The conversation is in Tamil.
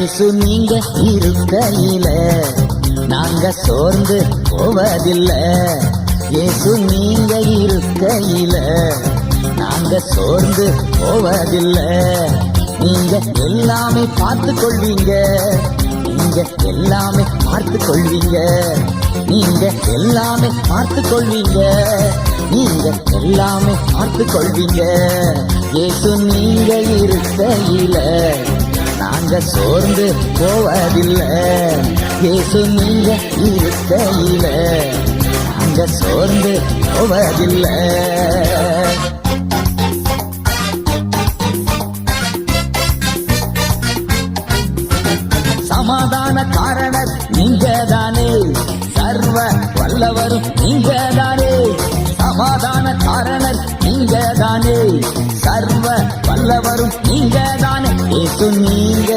இயேசு நீங்க இருக்கையில நாங்க சோர்ந்து போவதில்லை. இயேசு நீங்க இருக்கையில நாங்க சோர்ந்து போவதில்லை. நீங்க எல்லாமே பார்த்து கொள்வீங்க, நீங்க எல்லாமே பார்த்து கொள்வீங்க, நீங்க எல்லாமே பார்த்து கொள்வீங்க, நீங்க எல்லாமே பார்த்து கொள்வீங்க. இயேசு நீங்க இருக்கையில நாங்க சோர்ந்து போவதில்லை. இயேசு நீங்க இருக்கையில நாங்க சோர்ந்து போவதில்லை. சமாதான காரணர் நீங்க தானே, சர்வ வல்லவரும் நீங்க தானே. சமாதான காரணர் நீங்க தானே, சர்வ வல்லவரும் நீங்க தானே. இயேசு நீங்க